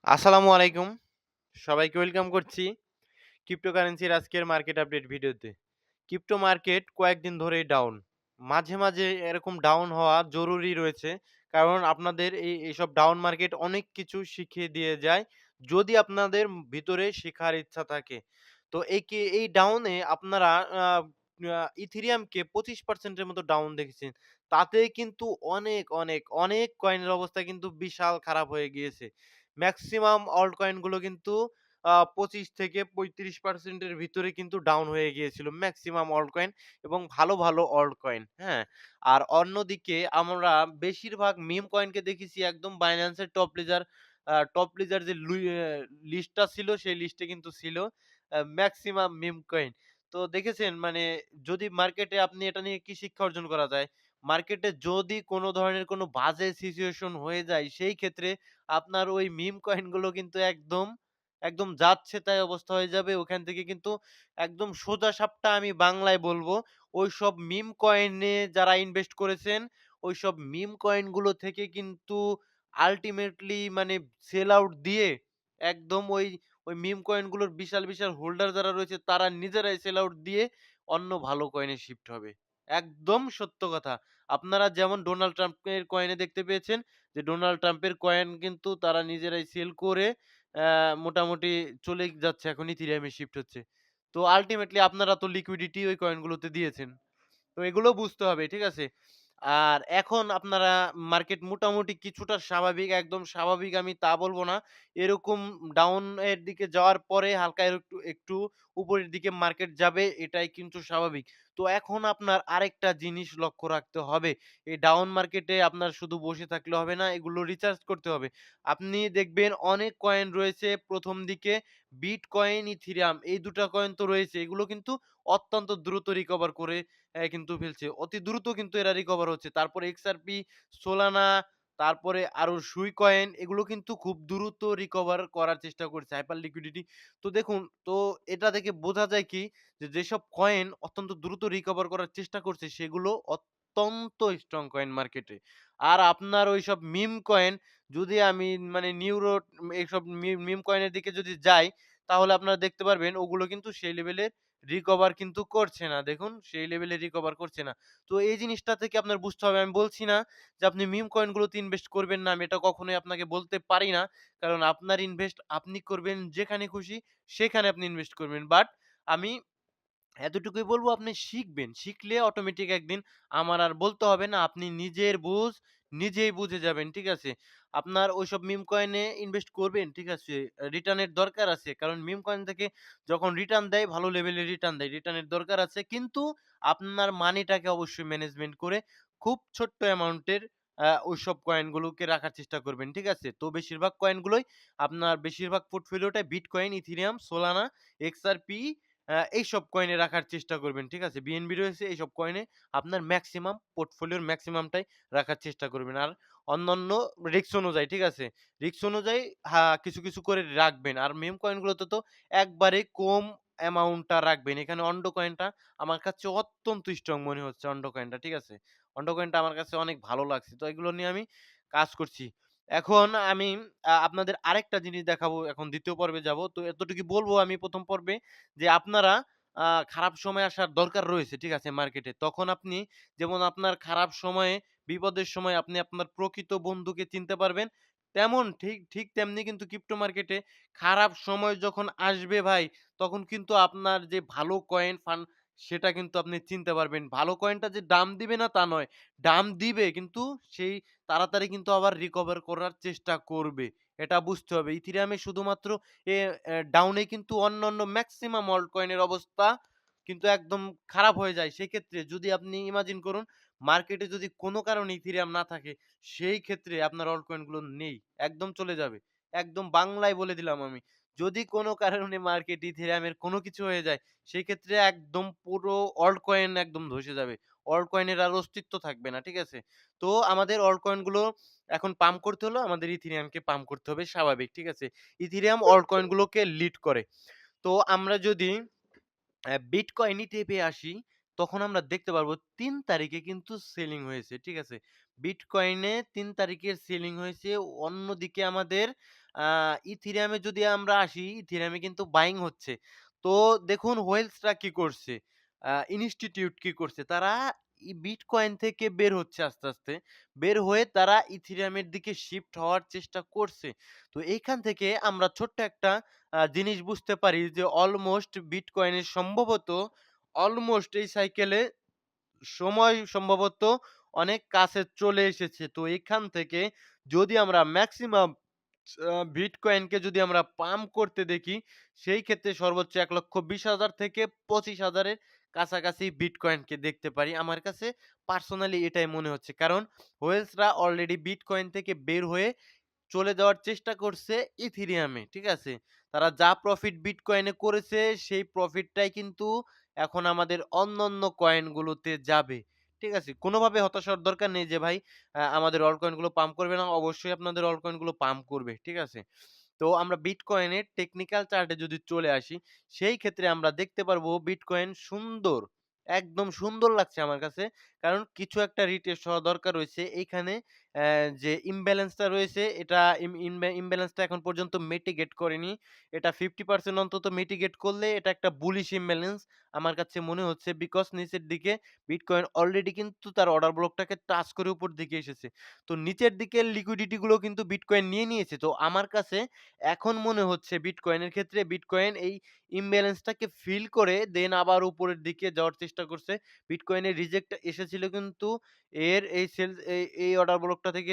আসসালামু আলাইকুম। সবাইকে ওয়েলকাম করছি ক্রিপ্টোকারেন্সির আজকের মার্কেট আপডেট ভিডিওতে। ক্রিপ্টো মার্কেট কয়েকদিন ধরেই ডাউন। মাঝে, মাঝে এরকম ডাউন হওয়া জরুরি রয়েছে। কারণ আপনাদের এইসব ডাউন মার্কেট অনেক কিছু শিখিয়ে দিয়ে যায়, যদি আপনাদের ভিতরে শেখার ইচ্ছা থাকে। তো এই ডাউনে আপনারা আ আ ইথেরিয়ামকে 25% এর মতো ডাউন দেখেছেন। তাতে কিন্তু অনেক কয়েনের অবস্থা কিন্তু বিশাল খারাপ হয়ে গিয়েছে। মেক্সিমাম অল্ট কয়েনগুলো কিন্তু ২৫ থেকে ৩৫% এর ভিতরে কিন্তু ডাউন হয়ে গিয়েছিল মেক্সিমাম অল্ট কয়েন এবং ভালো অল্ট কয়েন, হ্যাঁ? আর অন্যদিকে আমরা বেশিরভাগ মিম কয়েনকে দেখেছি একদম বাইন্যান্সের টপ লিজার যে লিস্টটা ছিল সেই লিস্টে কিন্তু ছিল মেক্সিমাম মিম কয়েন। তো দেখেছেন মানে যদি মার্কেটে আপনি এটা নিয়ে কি শিক্ষা অর্জন করা যায়? মার্কেটে যদি কোন ধরনের কোন বাজে সিচুয়েশন হয়ে যায় সেই ক্ষেত্রে আপনার ওই মিম কয়েনগুলো কিন্তু একদম যাচ্ছে তাই অবস্থা হয়ে যাবে। ওখান থেকে কিন্তু একদম সোজা সাপটা আমি বাংলায় বলবো, ওইসব মিম কয়েনে যারা ইনভেস্ট করেছেন, ওইসব মিম কয়েনগুলো থেকে কিন্তু আল্টিমেটলি মানে সেল আউট দিয়ে একদম ওই মিম কয়েনগুলোর বিশাল হোল্ডার যারা রয়েছে তারা নিজেরাই সেল আউট দিয়ে অন্য ভালো কয়েনে শিফট হবে। একদম সত্য কথা। আপনারা যেমন ডোনাল্ড ট্রাম্পের কয়েনে দেখতে পেয়েছেন যে ডোনাল্ড ট্রাম্পের কয়েন কিন্তু তারা নিজেরাই সেল করে মোটামুটি চলেই যাচ্ছে, এখন ইথেরিয়ামে শিফট হচ্ছে। তো আল্টিমেটলি আপনারা তো লিকুইডিটি ওই কয়েনগুলোতে দিয়েছেন। তো এগুলোও বুঝতে হবে, ঠিক আছে? আর এখন আপনারা মার্কেট মোটামুটি কিছুটা স্বাভাবিক, একদম স্বাভাবিক আমি তা বলব না। এরকম ডাউন এর দিকে যাওয়ার পরে হালকা একটু উপরের দিকে মার্কেট যাবে, এটাই কিন্তু স্বাভাবিক। তো এখন আপনার আরেকটা জিনিস লক্ষ্য রাখতে হবে। এই ডাউন মার্কেটে আপনার শুধু বসে থাকলে হবে না, এগুলো রিচার্জ করতে হবে। আপনি দেখবেন অনেক কয়েন রয়েছে ১ম দিকে বিটকয়েন, ইথেরিয়াম এই ২ টা কয়েন তো রয়েছে। এগুলো কিন্তু অত্যন্ত দ্রুত রিকভার করে কিন্তু ফেলছে। অতি দ্রুত কিন্তু এরা রিকভার হচ্ছে। তারপরে XRP, Solana, তারপরে আরো সুই কয়েন এগুলো কিন্তু খুব দ্রুত রিকভার করার চেষ্টা করছে হাইপার লিকুইডিটি। তো দেখুন, তো এটা থেকে বোঝা যায় কি যে যেসব কয়েন অত্যন্ত দ্রুত রিকভার করার চেষ্টা করছে সেগুলো অত্যন্ত স্ট্রং কয়েন মার্কেটে। আর আপনার ওইসব মিম কয়েন যদি আমি মানে এইসব মিম কয়েনের দিকে যদি যাই তাহলে আপনারা দেখতে পারবেন ওগুলো কিন্তু সেই লেভেলের রিকভার কিন্তু করছে না। দেখুন সেই লেভেলে রিকভার করছে না। তো এই জিনিসটা থেকে আপনার বুঝতে হবে। আমি বলছি না যে আপনি মিম কয়েন গুলোতে ইনভেস্ট করবেন না। আমি এটা কখনোই আপনাকে বলতে পারি না। কারণ আপনার ইনভেস্ট আপনি করবেন যেখানে খুশি সেখানে আপনি ইনভেস্ট করবেন। বাট আমি এতটুকুই বলব আপনি শিখবেন। শিখলে অটোমেটিক একদিন আমার আর বলতে হবে না। আপনি নিজের বুঝ নিজেই বুঝে যাবেন। ঠিক আছে? আপনার ওইসব মিম কয়েনে ইনভেস্ট করবেন, ঠিক আছে? রিটার্ন এর দরকার আছে। কারণ মিম কয়েন থেকে যখন রিটার্ন দেয় ভালো লেভেলের রিটার্ন দেয়। রিটার্ন এর দরকার আছে। কিন্তু আপনার মানিটাকে অবশ্যই ম্যানেজমেন্ট করে খুব ছোট্ট অ্যামাউন্টের ওইসব কয়েনগুলোকে রাখার চেষ্টা করবেন। ঠিক আছে? তো বেশিরভাগ পোর্টফোলিওটাই বিটকয়েন, ইথেরিয়াম, সোলানা, XRP এইসব কয়েনে রাখার চেষ্টা করবেন। ঠিক আছে? বিএনবি রয়েছে এইসব কয়েনে আপনার মেক্সিমাম পোর্টফোলিওর মেক্সিমামটাই রাখার চেষ্টা করবেন। আর অন্যান্য রিস্ক অনুযায়ী, ঠিক আছে? রিস্ক অনুযায়ী কিছু করে রাখবেন। আর মেম কয়েনগুলোতে তো একবারে কম অ্যামাউন্টটা রাখবেন। এখানে অন্ড কয়েনটা আমার কাছে অত্যন্ত স্ট্রং মনে হচ্ছে অন্ড কয়েনটা। ঠিক আছে? অন্ড কয়েনটা আমার কাছে অনেক ভালো লাগছে। তো এগুলো নিয়ে আমি কাজ করছি। এখন আমি আপনাদের আরেকটা জিনিস দেখাবো। এখন ২য় পর্বে যাবো। তো এতটুকু বলবো আমি ১ম পর্বে যে আপনারা আ খারাপ সময় আসার দরকার রয়েছে, ঠিক আছে? মার্কেটে। তখন আপনি যেমন আপনার খারাপ সময়ে, বিপদের সময় আপনি আপনার প্রকৃত বন্ধুকে চিনতে পারবেন। তেমন ঠিক তেমনি কিন্তু ক্রিপ্টো মার্কেটে খারাপ সময় যখন আসবে ভাই, তখন কিন্তু আপনার যে ভালো কয়েন সেটা কিন্তু আপনি চিনতে পারবেন। ভালো কয়েনটা যে দাম দিবে না তা নয়। দাম দিবে কিন্তু সেই তাড়াতাড়ি কিন্তু আবার রিকভার করার চেষ্টা করবে। এটা বুঝতে হবে। ইথেরিয়ামে শুধুমাত্র এ ডাউনে কিন্তু অন্যান্য মেক্সিমাম অল্ট কয়েনের অবস্থা কিন্তু একদম খারাপ হয়ে যায়। সেক্ষেত্রে যদি আপনি ইমাজিন করুন মার্কেটে যদি কোনো কারণে ইথেরিয়াম না থাকে, সেই ক্ষেত্রে আপনার অল্ট কয়েন গুলো নেই। একদম চলে যাবে। একদম বাংলায় বলে দিলাম আমি। যদি কোনো কারণে মার্কেট ইথেরিয়ামের কোনো কিছু হয়ে যায়, সেক্ষেত্রে একদম পুরো অল্ট কয়েন একদম ধসে যাবে। অল্ট কয়েনের আর অস্তিত্ব থাকবে না। ঠিক আছে? তো আমাদের অল্ট কয়েন গুলো এখন পাম্প করতে হলেও আমাদের ইথেরিয়ামকে পাম্প করতে হবে স্বাভাবিক। ঠিক আছে? ইথেরিয়াম অল্ট কয়েন গুলোকে লিড করে। তো আমরা যদি বিটকয়েন ইটিএফ এ আসি, তখন আমরা দেখতে পারবো ৩ তারিখে কিন্তু সেলিং হয়েছে। ঠিক আছে? বিটকয়েনে ৩ তারিখের সেলিং হয়েছে। অন্যদিকে আমাদের আ ইথেরিয়ামে যদি আমরা আসি, ইথেরিয়ামে কিন্তু বাইং হচ্ছে। তো দেখুন হোয়েলসরা কি করছে? ইনস্টিটিউট কি করছে? তারা বিটকয়েন থেকে বের হচ্ছে আস্তে, আস্তে। বের হয়ে তারা ইথেরিয়ামের দিকে শিফট হওয়ার চেষ্টা করছে। তো এইখান থেকে আমরা ছোট্ট একটা জিনিস বুঝতে পারি যে অলমোস্ট বিটকয়েনের সম্ভবত অলমোস্ট এই সাইকেলে সময় সম্ভবত অনেক কাছে চলে এসেছে। তো এখান থেকে যদি আমরা মেক্সিমাম বিটকয়েনকে যদি আমরা পাম্প করতে দেখি, সেই ক্ষেত্রে সর্বোচ্চ ১,২০,০০০ থেকে ২৫,০০০ এর কাছাকাছি বিটকয়েনকে দেখতে পারি। আমার কাছে পার্সোনালি এটাই মনে হচ্ছে। কারণ হোয়েলসরা অলরেডি বিটকয়েন থেকে বের হয়ে চলে যাওয়ার চেষ্টা করছে ইথেরিয়ামে। ঠিক আছে? তারা যা প্রফিট বিটকয়েনে করেছে সেই প্রফিটটাই কিন্তু এখন আমাদের অন্যান্য কয়েনগুলোতে যাবে। ঠিক আছে? কোনোভাবে হতাশ হওয়ার দরকার নেই যে ভাই আমাদের অল্ট কয়েনগুলো পাম্প করবে না। অবশ্যই আপনাদের অল্ট কয়েনগুলো পাম্প করবে। ঠিক আছে? তো আমরা বিটকয়েনের টেকনিক্যাল চার্টে যদি চলে আসি, সেই ক্ষেত্রে আমরা দেখতে পারবো বিটকয়েন সুন্দর, একদম সুন্দর লাগছে আমার কাছে। কারণ কিছু একটা রিটেস্ট হওয়া দরকার রয়েছে। এইখানে যে ইমব্যালেন্সটা রয়েছে এটা ইমব্যালেন্সটা এখন পর্যন্ত মিটিগেট করেনি। এটা 50% অন্তত মিটিগেট করলে এটা একটা বুলিশ ইমব্যালেন্স আমার কাছে মনে হচ্ছে। বিকজ নিচের দিকে বিটকয়েন অলরেডি কিন্তু তার অর্ডার ব্লকটাকে টাচ করে উপর দিকে এসেছে। তো নিচের দিকের লিকুইডিটি গুলো কিন্তু বিটকয়েন নিয়ে নিয়েছে। তো আমার কাছে এখন মনে হচ্ছে বিটকয়েনের ক্ষেত্রে বিটকয়েন এই ইমব্যালেন্সটাকে ফিল করে দেন আবার উপরের দিকে যাওয়ার চেষ্টা করছে। বিটকয়েনের রিজেক্ট এসেছিল কিন্তু এর এই এই অর্ডার ব্লকটা থেকে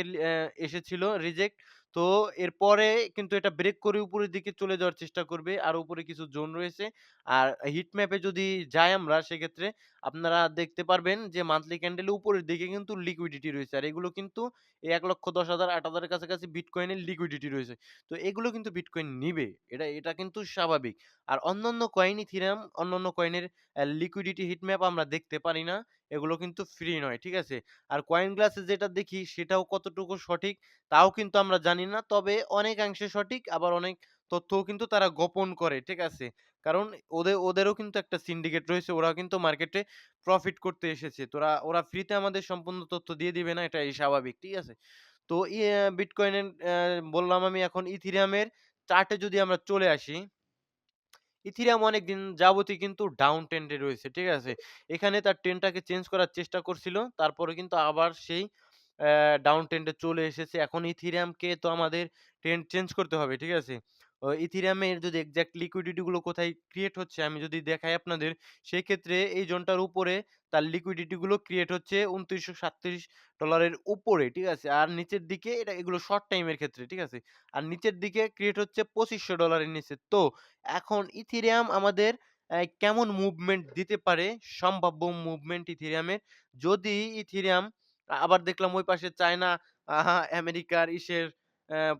এসেছিল রিজেক্ট। তো এরপরে কিন্তু এটা ব্রেক করে উপরের দিকে চলে যাওয়ার চেষ্টা করবে। আর উপরে কিছু জোন রয়েছে। আর হিট ম্যাপে যদি যাই আমরা সেক্ষেত্রে আপনারা দেখতে পারবেন যে মান্থলি ক্যান্ডেলে উপরের দিকে কিন্তু লিকুইডিটি রয়েছে। আর এগুলো কিন্তু এই ১,১০,০০০ ৮,০০০ এর কাছাকাছি বিটকয়েনের লিকুইডিটি রয়েছে। তো এগুলো কিন্তু বিটকয়েন নিবে। এটা কিন্তু স্বাভাবিক। আর অন্যান্য কয়েন ইথেরিয়াম অন্যান্য কয়েনের লিকুইডিটি হিট ম্যাপ আমরা দেখতে পারি না। এগুলো কিন্তু ফ্রি নয়। ঠিক আছে? আর কয়েন গ্লাসে যেটা দেখি সেটাও কতটুকু সঠিক তাও কিন্তু আমরা জানি না। তবে অনেকাংশে সঠিক আবার অনেক তথ্যও কিন্তু তারা গোপন করে। ঠিক আছে? কারণ ওদেরও কিন্তু একটা সিন্ডিকেট রয়েছে। ওরাও কিন্তু মার্কেটে প্রফিট করতে এসেছে। ওরা ফ্রিতে আমাদের সম্পূর্ণ তথ্য দিয়ে দিবে না এটাই স্বাভাবিক। ঠিক আছে? তো বিটকয়েনের বললাম আমি এখন ইথেরিয়ামের চার্টে যদি আমরা চলে আসি, ইথেরিয়াম অনেকদিন যাবতই কিন্তু ডাউন ট্রেন্ড এ রয়েছে। ঠিক আছে? এখানে তার ট্রেন্ডটাকে চেঞ্জ করার চেষ্টা করছিল। তারপরে কিন্তু আবার সেই ডাউন ট্রেন্ড এ চলে এসেছে। এখন ইথেরিয়ামকে তো আমাদের ট্রেন্ড চেঞ্জ করতে হবে। ঠিক আছে? ইথেরিয়ামের যদি এক্সাক্ট লিকুইডিটি গুলো কোথায় ক্রিয়েট হচ্ছে আমি যদি দেখাই আপনাদের, সেক্ষেত্রে এই জোনটার উপরে তার লিকুইডিটি গুলো ক্রিয়েট হচ্ছে $২৯৩৭ এর উপরে। ঠিক আছে? আর নিচের দিকে এগুলো শর্ট টাইম এর ক্ষেত্রে। ঠিক আছে? আর নিচের দিকে ক্রিয়েট হচ্ছে $২৫০০ এর নিচে। তো এখন ইথেরিয়াম আমাদের কেমন মুভমেন্ট দিতে পারে? সম্ভাব্য মুভমেন্ট ইথেরিয়ামের। যদি ইথেরিয়াম আবার দেখলাম ওই পাশে চায়না, আমেরিকার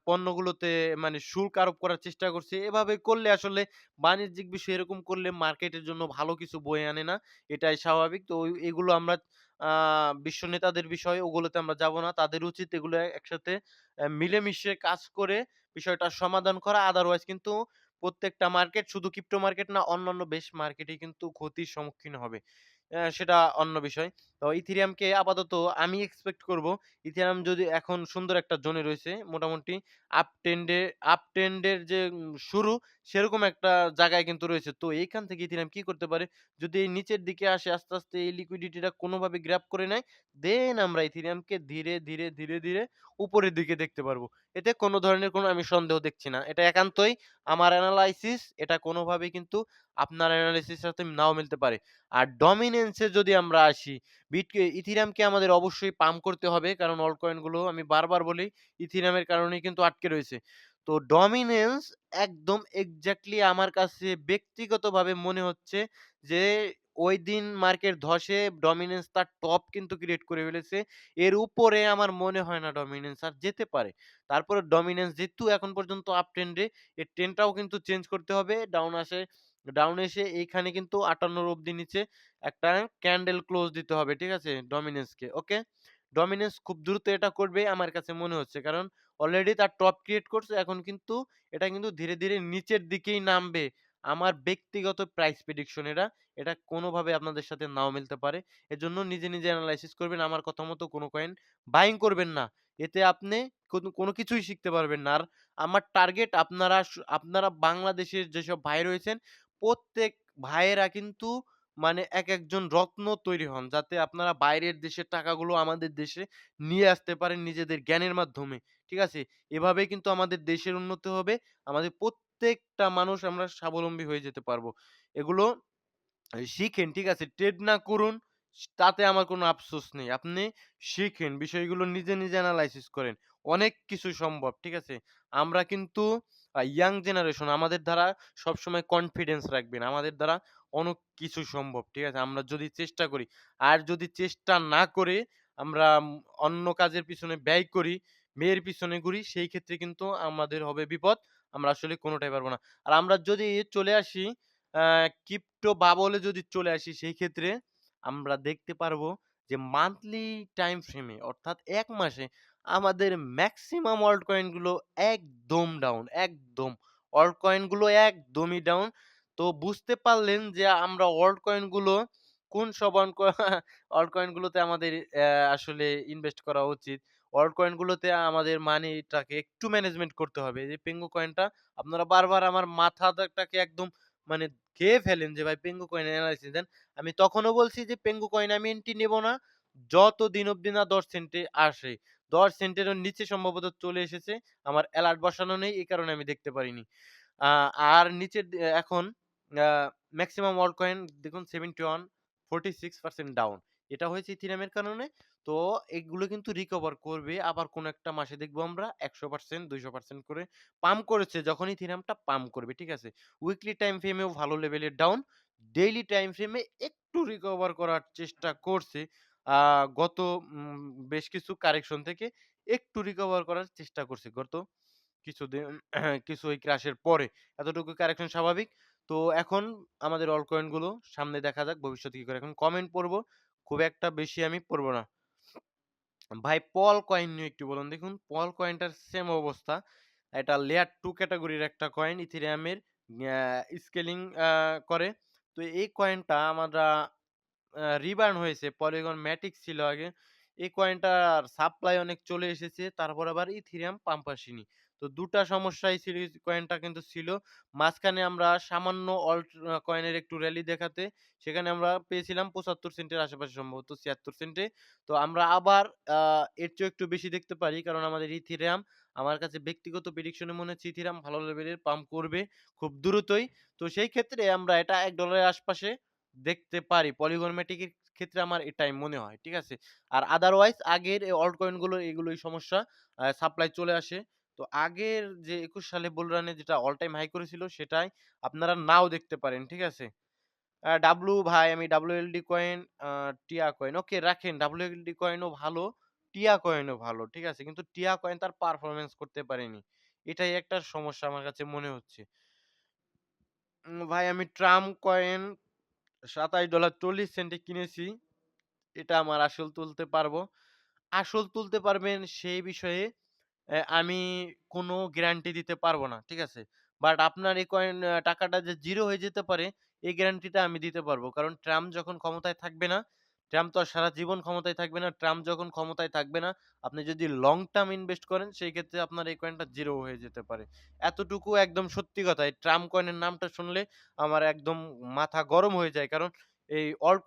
পণ্যগুলোতে মানে শুল্ক আরোপ করার চেষ্টা করছে। এভাবে করলে আসলে বাণিজ্যিক বিষয় এরকম করলে মার্কেটের জন্য ভালো কিছু বয়ে আনে না। এটাই স্বাভাবিক। তো এগুলো আমরা আ বিশ্ব নেতাদের বিষয় ওগুলোতে আমরা যাব না। তাদের উচিত এগুলো একসাথে মিলেমিশে কাজ করে বিষয়টা সমাধান করা। আদারওয়াইজ কিন্তু প্রত্যেকটা মার্কেট শুধু ক্রিপ্টো মার্কেট না অন্যান্য বেশ মার্কেটই কিন্তু ক্ষতির সম্মুখীন হবে। সেটা অন্য বিষয়। তো ইথেরিয়ামকে আপাতত আমি এক্সপেক্ট করব ইথেরিয়াম যদি এখন সুন্দর একটা জোনে রয়েছে মোটামুটি আপ ট্রেন্ড এর যে শুরু সেরকম একটা জায়গায় কিন্তু রয়েছে। তো এইখান থেকে ইথেরিয়াম কি করতে পারে? যদি এই নিচের দিকে আসে আস্তে, আস্তে এই লিকুইডিটিটা কোনভাবে গ্র্যাব করে নেয়, দেন আমরা ইথেরিয়ামকে ধীরে উপরের দিকে দেখতে পারবো। এতে কোন ধরনের কোনো আমি সন্দেহ দেখছি না। এটা একান্তই আমার এনালাইসিস। এটা কোনোভাবেই কিন্তু আপনার এনালাইসিস এর সাথে নাও মিলতে পারে। আর ডমিনেন্স এ যদি আমরা আসি, ইথেরিয়ামকে আমাদের অবশ্যই পাম্প করতে হবে। কারণ অল্ট কয়েন গুলো আমি বারবার বলি ইথেরিয়ামের কারণেই কিন্তু আটকে রয়েছে। তো ডমিন্যান্স একদম এক্সাক্টলি আমার কাছে ব্যক্তিগতভাবে মনে হচ্ছে যে ঐদিন মার্কেট ধসে ডমিন্যান্স তার টপ কিন্তু ক্রিয়েট করে ফেলেছে। এর উপরে আমার মনে হয় না ডমিন্যান্স আর যেতে পারে। তারপরে ডমিন্যান্স যেহেতু এখন পর্যন্ত আপ ট্রেন্ডে, এর ট্রেন্ডটাও কিন্তু চেঞ্জ করতে হবে। ডাউন এসে এইখানে কিন্তু ৫৮ অব্দি নিচে একটা ক্যান্ডেল ক্লোজ দিতে হবে। ঠিক আছে? ডমিন্যান্সকে। ওকে? ডমিন্যান্স খুব দ্রুত এটা করবে আমার কাছে মনে হচ্ছে। কারণ অলরেডি তার টপ ক্রিয়েট করছে। এখন কিন্তু এটা কিন্তু ধীরে নিচের দিকেই নামবে। আমার ব্যক্তিগত প্রাইস প্রেডিকশন এটা কোনোভাবে আপনাদের সাথে নাও মিলতে পারে। এজন্য নিজে, নিজে এনালাইসিস করবেন। আমার কথা মতো কোনো কয়েন বাইং করবেন না। এতে আপনি কোনো কিছুই শিখতে পারবেন না। আর আমার টার্গেট আপনারা বাংলাদেশের যেসব ভাই রয়েছেন, প্রত্যেক ভাইয়েরা কিন্তু মানে একেকজন রত্ন তৈরি হন। যাতে আপনারা বাইরের দেশের টাকাগুলো আমাদের দেশে নিয়ে আসতে পারেন নিজেদের জ্ঞানের মাধ্যমে। ঠিক আছে? এভাবেই কিন্তু আমাদের দেশের উন্নতি হবে। আমাদের প্রত্যেকটা মানুষ আমরা স্বাবলম্বী হয়ে যেতে পারবো। এগুলো শিখেন, ঠিক আছে? ট্রেড না করুন, তাতে আমার কোনো আফসোস নেই। আপনি শিখেন, বিষয়গুলো নিজে, নিজে এনালাইসিস করেন। অনেক কিছু সম্ভব, ঠিক আছে? আমরা কিন্তু ইয়াং জেনারেশন আমাদের দ্বারা সবসময় কনফিডেন্স রাখবেন। আমাদের দ্বারা অনেক কিছু সম্ভব, ঠিক আছে? আমরা যদি চেষ্টা করি। আর যদি চেষ্টা না করে আমরা অন্য কাজের পিছনে ব্যয় করি, মেয়ের পিছনে ঘুরি, সেই ক্ষেত্রে কিন্তু আমাদের হবে বিপদ। আমরা আসলে কোনটাই পারব না। আর আমরা যদি চলে আসি আ ক্রিপ্টো বাবল এ যদি চলে আসি সেই ক্ষেত্রে আমরা দেখতে পারবো যে মান্থলি টাইম ফ্রেমে অর্থাৎ ১ মাসে আমাদের মেক্সিমাম অল্ট কয়েন গুলো একদম ডাউন, একদম। অল্ট কয়েন গুলো একদমই ডাউন। তো বুঝতে পারলেন যে আমরা অল্ট কয়েন গুলো কোন সব অল্ট কয়েন গুলোতে আমাদের আসলে ইনভেস্ট করা উচিত। অল্ট কয়েন গুলোতে আমাদের মানিটাকে একটু ম্যানেজমেন্ট করতে হবে। এই যে পেঙ্গু কয়েনটা আপনারা বারবার আমার মাথাটাকে একদম মানে খেয়ে ফেলেন যে ভাই পেঙ্গু কয়েনের এনালাইসিস দেন। আমি তখনও বলছি যে পেঙ্গু কয়েন আমি এন্ট্রি নেব না। যতদিন অব্দি না ১০ সেন্টে আসে। ১০ সেন্টেরও নিচে সম্ভবত চলে এসেছে। আমার এলার্ট বসানো নেই এই কারণে আমি দেখতে পারিনি। আ আর নিচের এখন আ মেক্সিমাম অল্ট কয়েন দেখুন 71 46% ডাউন। এটা হয়েছে ইথেরিয়ামের কারণে। তো এগুলো কিন্তু রিকভার করবে। আবার কোন একটা মাসে দেখবো আমরা ১০০% ২০০% করে পাম্প করেছে যখন ইথেরিয়ামটা পাম্প করবে। ঠিক আছে? উইকলি টাইম ফ্রেমেও ভালো লেভেলের ডাউন। ডেইলি টাইম ফ্রেমে একটু রিকভার করার চেষ্টা করছে। আ গত বেশ কিছু কারেকশন থেকে একটু রিকভার করার চেষ্টা করছে। গত কিছুদিন কিছু ওই ক্রাশের পরে। এতটুকু কারেকশন স্বাভাবিক। তো এখন আমাদের অল্ট কয়েন গুলো সামনে দেখা যাক ভবিষ্যতে কি করে। এখন কমেন্ট পড়বো। খুব একটা বেশি আমি পড়ব না। ভাই পল কয়েন নিয়ে একটু বলুন। দেখুন পল কয়েনটার সেম অবস্থা। এটা লেয়ার 2 ক্যাটেগরির একটা কয়েন ইথেরিয়ামের স্কেলিং করে। তো এই কয়েনটা আমরা রিবার্ন হয়েছে। পলিগন ম্যাটিক ছিল আগে। এই কয়েনটার সাপ্লাই অনেক চলে এসেছে। তারপর আবার ইথেরিয়াম পাম্প আসেনি। তো ২ টা সমস্যাই ছিল এই কয়েনটা কিন্তু ছিল। মাঝখানে আমরা সামান্য অল্ট কয়েনের একটু র‍্যালি দেখাতে সেখানে আমরা পেয়েছিলাম ৭৫ সেন্টের আশেপাশে সম্ভবত ৭৬ সেন্টে। তো আমরা আবার আ এর চেয়েও একটু বেশি দেখতে পারি। কারণ আমাদের ইথেরিয়াম আমার কাছে ব্যক্তিগত প্রেডিকশন এ মনে হচ্ছে ইথেরিয়াম ভালো লেভেলের পাম্প করবে খুব দ্রুতই। তো সেই ক্ষেত্রে আমরা এটা $১ এর আশপাশে দেখতে পারি। পলিগন ম্যাটিক এর ক্ষেত্রে আমার এটাই মনে হয়। ঠিক আছে? আর আদারওয়াইজ আগের এই অল্ট কয়েন গুলো এগুলোই সমস্যা। সাপ্লাই চলে আসে। তো আগের যে ২১ সালে বুল রানে যেটা অল টাইম হাই করেছিল সেটাই আপনারা নাও দেখতে পারেন। ঠিক আছে? ভাই আমি WLD কয়েন, টিয়া কয়েন ওকে রাখেন। WLD কয়েনও ভালো, টিয়া কয়েনও ভালো। ঠিক আছে? কিন্তু টিয়া কয়েন তার পারফরম্যান্স করতে পারেনি। এটাই একটা সমস্যা আমার কাছে মনে হচ্ছে। ভাই আমি ট্রাম্প কয়েন $২৭.৪০ কিনেছি। এটা আমার আসল তুলতে পারবো। আসল তুলতে পারবেন সেই বিষয়ে আমি কোনো গ্যারান্টি দিতে পারবো না। ঠিক আছে? বাট আপনার এই কয়েন টাকাটা যে 0 হয়ে যেতে পারে, এই গ্যারান্টিটা আমি দিতে পারবো। কারণ ট্রাম্প যখন ক্ষমতায় থাকবে না, ট্রাম্প তো আর সারা জীবন ক্ষমতায় থাকবে না। ট্রাম্প যখন ক্ষমতায় থাকবে না, আপনি যদি লং টার্ম ইনভেস্ট করেন, সেই ক্ষেত্রে আপনার এই কয়েনটা 0 হয়ে যেতে পারে। এতটুকু একদম সত্যি কথা। এই ট্রাম্প কয়েনের নামটা শুনলে আমার একদম মাথা গরম হয়ে যায়। কারণ এই অল্ট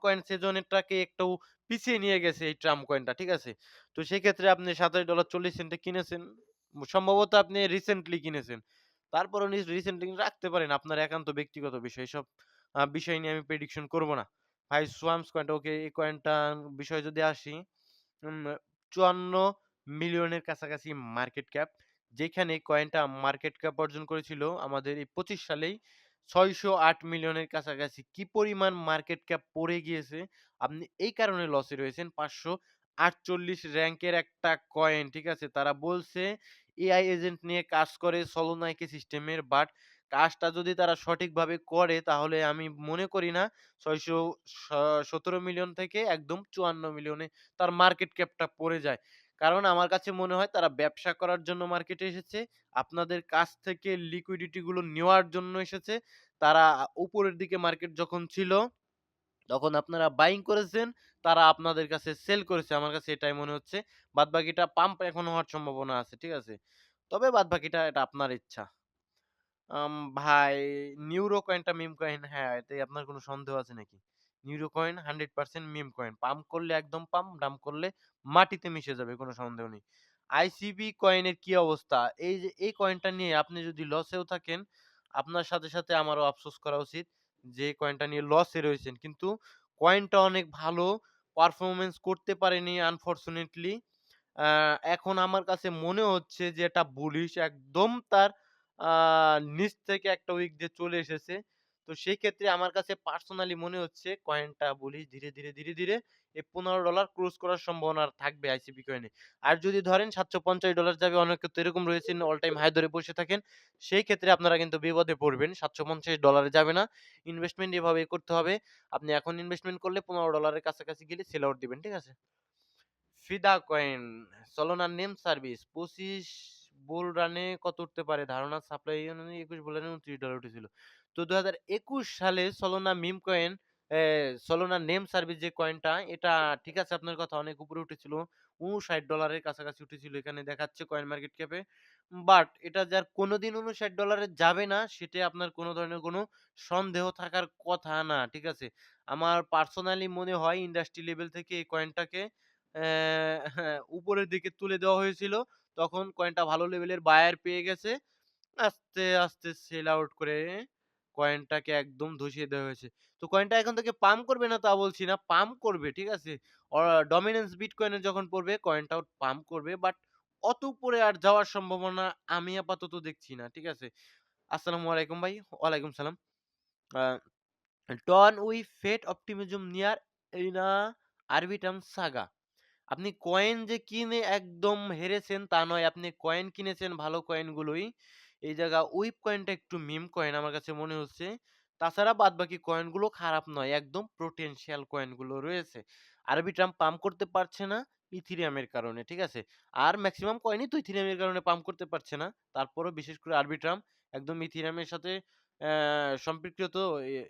কয়েন সেজনেরটাকে একটু পিছিয়ে নিয়ে গেছে এই ট্রাম্প কয়েনটা। ঠিক আছে? তো সেক্ষেত্রে আপনি $২৭.৪০ এ কিনেছেন। সম্ভবত আপনি রিসেন্টলি কিনেছেন। তারপরেও রিসেন্টলি রাখতে পারেন। আপনার একান্ত ব্যক্তিগত বিষয়। এসব বিষয় নিয়ে আমি প্রেডিকশন করব না। ভাই সোয়ামস কয়েনটা ওকে এই কয়েনটার বিষয়ে যদি আসি, উম ৫৪ মিলিয়নের কাছাকাছি মার্কেট ক্যাপ। যেখানে কয়েনটা মার্কেট ক্যাপ অর্জন করেছিল আমাদের এই ২৫ সালেই ৬০৮ মিলিয়নের কাছাকাছি। কি পরিমাণ মার্কেট ক্যাপ পড়ে গিয়েছে, আপনি এই কারণে লসে রয়েছেন। ৫৪৮ র‍্যাংকের একটা কয়েন, ঠিক আছে? তারা বলছে এআই এজেন্ট নিয়ে কাজ করে সলোনাইকে সিস্টেমের। বাট কাজটা যদি তারা সঠিকভাবে করে তাহলে আমি মনে করি না ৬১৭ মিলিয়ন থেকে একদম ৫৪ মিলিয়নে তার মার্কেট ক্যাপটা পড়ে যায়। কারণ আমার কাছে মনে হয় তারা ব্যবসা করার জন্য মার্কেটে এসেছে। আপনাদের কাছ থেকে লিকুইডিটি গুলো নেওয়ার জন্য এসেছে। তারা উপরের দিকে মার্কেট যখন ছিল, তখন আপনারা বাইং করেছেন, তারা আপনাদের কাছে সেল করেছে। আমার কাছে এটাই মনে হচ্ছে। বাদবাকিটা পাম্প এখন হওয়ার সম্ভাবনা আছে। ঠিক আছে? তবে বাদবাকিটা এটা আপনার ইচ্ছা। ভাই নিউরো কয়েনটা মিম কয়েন হ্যাঁ, এতে আপনার কোনো সন্দেহ আছে নাকি? Neuro coin 100% meme coin. Pump করলে একদম পাম্প, ডাম্প করলে মাটিতে মিশে যাবে কোনো সন্দেহ নেই। আইসিবি কয়েনের কি অবস্থা? এই যে এই কয়েনটা নিয়ে আপনি যদি লসেও থাকেন, আপনার সাথে, সাথে আমারও আফসোস করা উচিত যে এই কয়েনটা নিয়ে লসে রয়েছেন। কিন্তু কয়েনটা অনেক ভালো পারফরম্যান্স করতে পারেনি আনফরচুনেটলি। আ এখন আমার কাছে মনে হচ্ছে যে এটা বুলিশ একদম তার আ নিচ থেকে একটা উইক দিয়ে চলে এসেছে। তো সেই ক্ষেত্রে আমার কাছে পার্সোনালি মনে হচ্ছে কয়েনটা বুলিশ ধীরে, ধীরে এই $15 ক্রস করার সম্ভাবনা থাকবে আইসিবি কয়েনে। আর যদি ধরেন $750 যাবে অনেকে তো এরকম রয়েছেন অল টাইম হাই ধরে বসে থাকেন। সেই ক্ষেত্রে আপনারা কিন্তু বিপদে পড়বেন। $750 যাবে না। ইনভেস্টমেন্ট এভাবেই করতে হবে। আপনি এখন ইনভেস্টমেন্ট করলে $15 এর কাছাকাছি গেলে সেল আউট দিবেন। ঠিক আছে? ফিদা কয়েন, সলোনার নেম সার্ভিস 25 বুল রানে কত উঠতে পারে? ধারণা সাপ্লাই অনুযায়ী 21 বুল রানে $29 উঠেছিল। তো ২০২১ সালে Solana meme coin Solana name service যে কয়েনটা এটা ঠিক আছে আপনার কথা অনেক উপরে উঠেছিল। $59 এর কাছাকাছি উঠেছিল এখানে দেখাচ্ছে কয়েন মার্কেট ক্যাপে। বাট এটা যার কোনদিন $59 এ যাবে না সেটাই আপনার কোন ধরনের কোন সন্দেহ থাকার কথা না। ঠিক আছে? আমার পার্সোনালি মনে হয় ইন্ডাস্ট্রি লেভেল থেকে এই কয়েনটাকে হ্যাঁ, উপরের দিকে তুলে দেওয়া হয়েছিল। তখন কয়েনটা ভালো লেভেলের বায়ার পেয়ে গেছে। আস্তে, সেল আউট করে কয়েনটাকে একদম ধসিয়ে দেওয়া হয়েছে। তো কয়েনটা এখন থেকে পাম্প করবে না তা বলছি না। পাম্প করবে, ঠিক আছে? অ ডমিন্যান্স বিটকয়েন এ যখন পড়বে কয়েনটাও পাম্প করবে। বাট অত উপরে আর যাওয়ার সম্ভাবনা আমি আপাতত দেখছি না। ঠিক আছে? আসসালামু আলাইকুম ভাই। ওয়ালাইকুম সালাম। আ Torn with fate optimism near in a arbitrum saga. আপনি কয়েন যে কিনে একদম হেরেছেন তা নয়। আপনি কয়েন কিনেছেন ভালো কয়েনগুলোই। এই জায়গা উইপ কয়েনটা একটু মিম কয়েন আমার কাছে মনে হচ্ছে। তাছাড়া বাদবাকি কয়েনগুলো খারাপ নয়। একদম পোটেনশিয়াল কয়েনগুলো রয়েছে। আরবিট্রাম পাম্প করতে পারছে না ইথিরিয়ামের কারণে। ঠিক আছে? আর মেক্সিমাম কয়েনই তো ইথিরিয়ামের কারণে পাম্প করতে পারছে না। তারপরেও বিশেষ করে আরবিট্রাম একদম ইথিরিয়ামের সাথে সম্পৃক্ত তো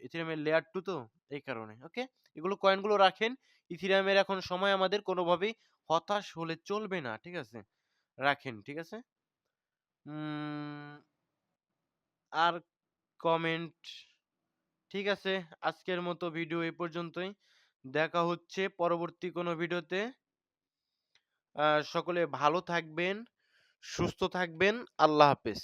ইথিরিয়ামের লেয়ার 2 তো এই কারণে। ওকে? এগুলো কয়েনগুলো রাখেন। ইথিরিয়ামের এখন সময় আমাদের কোনোভাবেই হতাশ হলে চলবে না। ঠিক আছে? রাখেন। ঠিক আছে? উম আর কমেন্ট ঠিক আছে। আজকের মতো ভিডিও এ পর্যন্তই। দেখা হচ্ছে পরবর্তী কোনো ভিডিওতে। সকলে ভালো থাকবেন, সুস্থ থাকবেন। আল্লাহ হাফেজ।